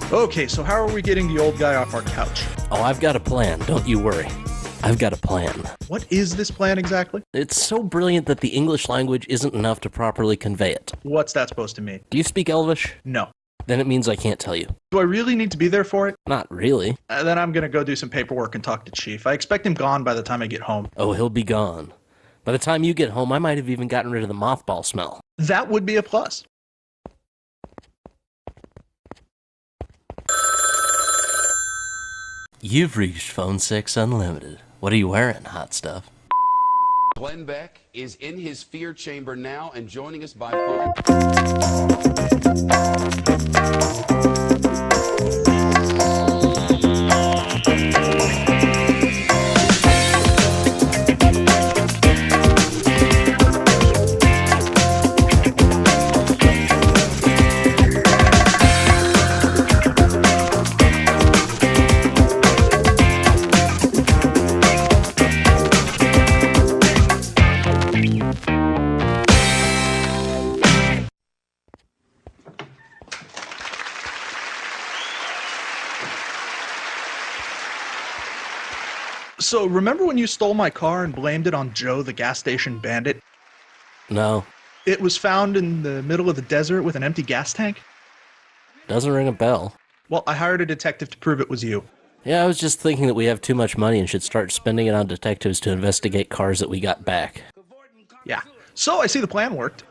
Okay, so how are we getting the old guy off our couch? Oh, I've got a plan, don't you worry. I've got a plan. What is this plan exactly? It's so brilliant that the English language isn't enough to properly convey it. What's that supposed to mean? Do you speak Elvish? No. Then it means I can't tell you. Do I really need to be there for it? Not really. Then I'm gonna go do some paperwork and talk to Chief. I expect him gone by the time I get home. Oh, he'll be gone. By the time you get home, I might have even gotten rid of the mothball smell. That would be a plus. You've reached Phone 6 Unlimited. What are you wearing, hot stuff? Glenn Beck is in his fear chamber now and joining us by phone. So, remember when you stole my car and blamed it on Joe, the gas station bandit? No. It was found in the middle of the desert with an empty gas tank? Doesn't ring a bell. Well, I hired a detective to prove it was you. Yeah, I was just thinking that we have too much money and should start spending it on detectives to investigate cars that we got back. Yeah. So, I see the plan worked.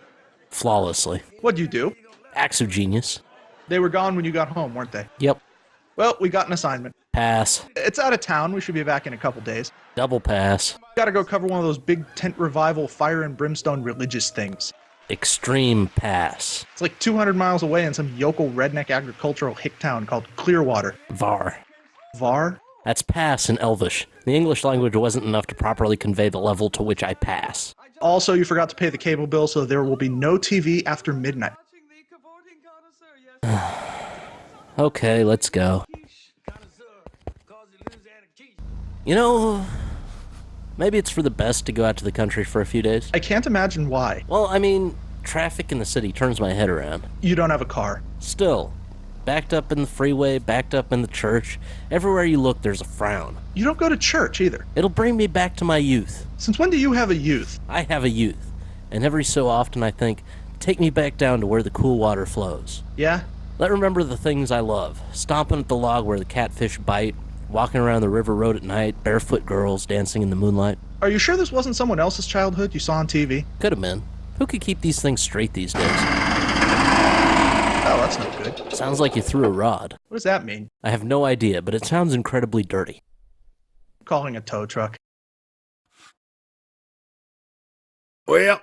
Flawlessly. What'd you do? Acts of genius. They were gone when you got home, weren't they? Yep. Well, we got an assignment. Pass. It's out of town. We should be back in a couple days. Double pass. Gotta go cover one of those big tent revival fire and brimstone religious things. Extreme pass. It's like 200 miles away in some yokel redneck agricultural hick town called Clearwater. Var. Var? That's pass in Elvish. The English language wasn't enough to properly convey the level to which I pass. Also, you forgot to pay the cable bill, so there will be no TV after midnight. Okay, let's go. You know, maybe it's for the best to go out to the country for a few days. I can't imagine why. Well, I mean, traffic in the city turns my head around. You don't have a car. Still, backed up in the freeway, backed up in the church, everywhere you look there's a frown. You don't go to church either. It'll bring me back to my youth. Since when do you have a youth? I have a youth, and every so often I think, take me back down to where the cool water flows. Yeah? Let remember the things I love. Stomping at the log where the catfish bite, walking around the river road at night, barefoot girls dancing in the moonlight. Are you sure this wasn't someone else's childhood you saw on TV? Could have been. Who could keep these things straight these days? Oh, that's no good. Sounds like you threw a rod. What does that mean? I have no idea, but it sounds incredibly dirty. Calling a tow truck. Well,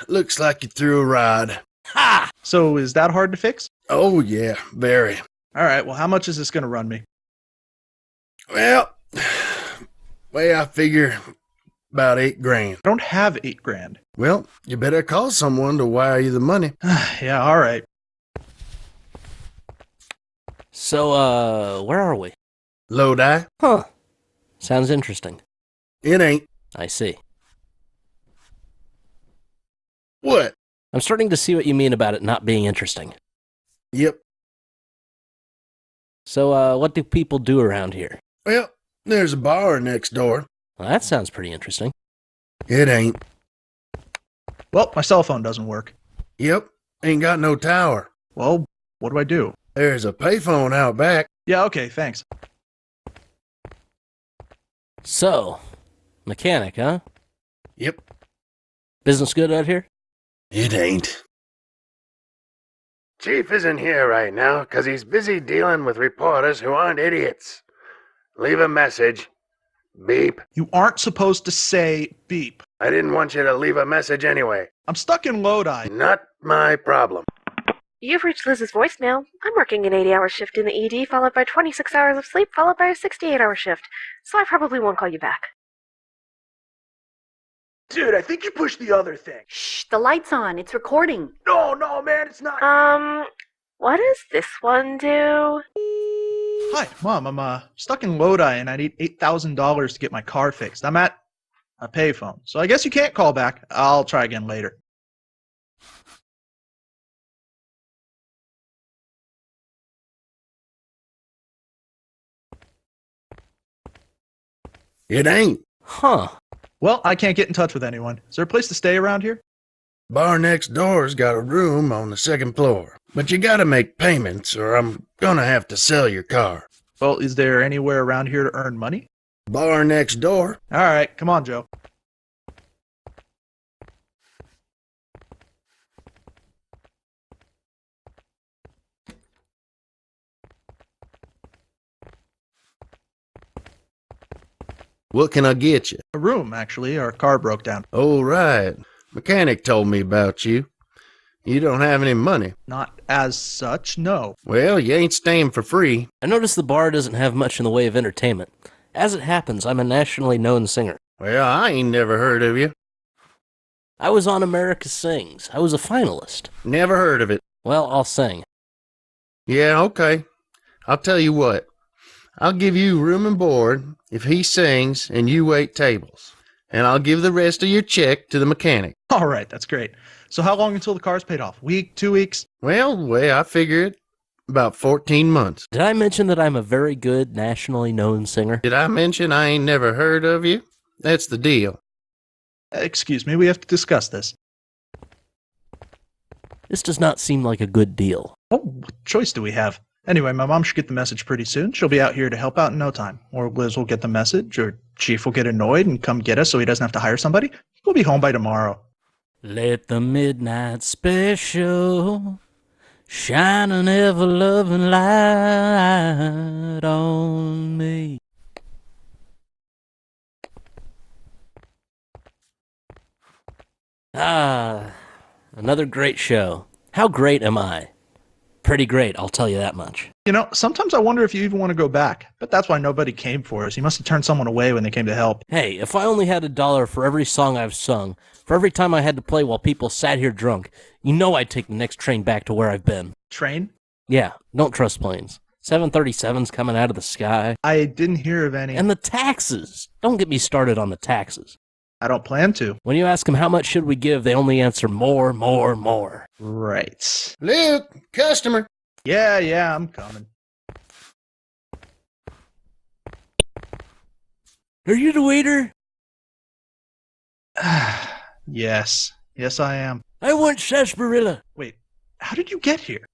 looks like you threw a rod. Ha! So is that hard to fix? Oh, yeah, very. Alright, well how much is this gonna run me? Well, way I figure about $8,000. I don't have $8,000. Well, you better call someone to wire you the money. Yeah, alright. So, where are we? Lodi? Huh. Sounds interesting. It ain't. I see. What? I'm starting to see what you mean about it not being interesting. Yep. So, what do people do around here? Well, there's a bar next door. Well, that sounds pretty interesting. It ain't. Well, my cell phone doesn't work. Yep. Ain't got no tower. Well, what do I do? There's a payphone out back. Yeah, okay, thanks. So, mechanic, huh? Yep. Business good out here? It ain't. Chief isn't here right now because he's busy dealing with reporters who aren't idiots. Leave a message. Beep. You aren't supposed to say beep. I didn't want you to leave a message anyway. I'm stuck in Lodi. Not my problem. You've reached Liz's voicemail. I'm working an 80-hour shift in the ED, followed by 26 hours of sleep, followed by a 68-hour shift. So I probably won't call you back. Dude, I think you pushed the other thing. Shh, the light's on. It's recording. No, man, it's not. What does this one do? Hi, Mom, I'm stuck in Lodi and I need $8,000 to get my car fixed. I'm at a payphone, so I guess you can't call back. I'll try again later. It ain't. Huh. Well, I can't get in touch with anyone. Is there a place to stay around here? Bar next door's got a room on the second floor. But you gotta make payments or I'm gonna have to sell your car. Well, is there anywhere around here to earn money? Bar next door. All right, come on, Joe. What can I get you? A room, actually. Our car broke down. Oh, right. Mechanic told me about you. You don't have any money. Not as such, no. Well, you ain't staying for free. I noticed the bar doesn't have much in the way of entertainment. As it happens, I'm a nationally known singer. Well, I ain't never heard of you. I was on America Sings. I was a finalist. Never heard of it. Well, I'll sing. Yeah, okay. I'll tell you what. I'll give you room and board if he sings and you wait tables. And I'll give the rest of your check to the mechanic. All right, that's great. So how long until the car's paid off? Week, 2 weeks? Well, the way I figure it, about 14 months. Did I mention that I'm a very good, nationally known singer? Did I mention I ain't never heard of you? That's the deal. Excuse me, we have to discuss this. This does not seem like a good deal. Oh, what choice do we have? Anyway, my mom should get the message pretty soon. She'll be out here to help out in no time. Or Liz will get the message, or Chief will get annoyed and come get us so he doesn't have to hire somebody. We'll be home by tomorrow. Let the midnight special shine an ever-loving light on me. Ah, another great show. How great am I? Pretty great, I'll tell you that much. You know, sometimes I wonder if you even want to go back. But that's why nobody came for us. You must have turned someone away when they came to help. Hey, if I only had $1 for every song I've sung, for every time I had to play while people sat here drunk, you know I'd take the next train back to where I've been. Train? Yeah, don't trust planes. 737's coming out of the sky. I didn't hear of any. And the taxes! Don't get me started on the taxes. I don't plan to. When you ask them how much should we give, they only answer more, more, more. Right. Luke, customer. Yeah, I'm coming. Are you the waiter? Yes, I am. I want sarsaparilla. Wait, how did you get here?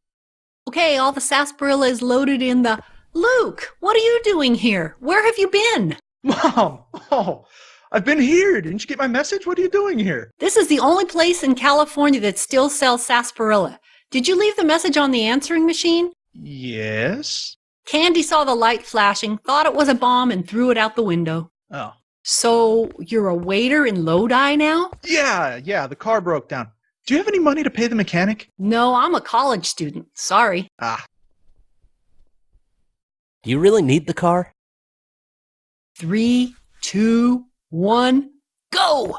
Okay, all the sarsaparilla is loaded in the... Luke, what are you doing here? Where have you been? Mom! Oh, I've been here. Didn't you get my message? What are you doing here? This is the only place in California that still sells sarsaparilla. Did you leave the message on the answering machine? Yes? Candy saw the light flashing, thought it was a bomb, and threw it out the window. Oh. So, you're a waiter in Lodi now? Yeah, the car broke down. Do you have any money to pay the mechanic? No, I'm a college student. Sorry. Ah. Do you really need the car? 3, 2, 1, go!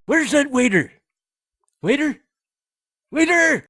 Where's that waiter? Waiter? Waiter!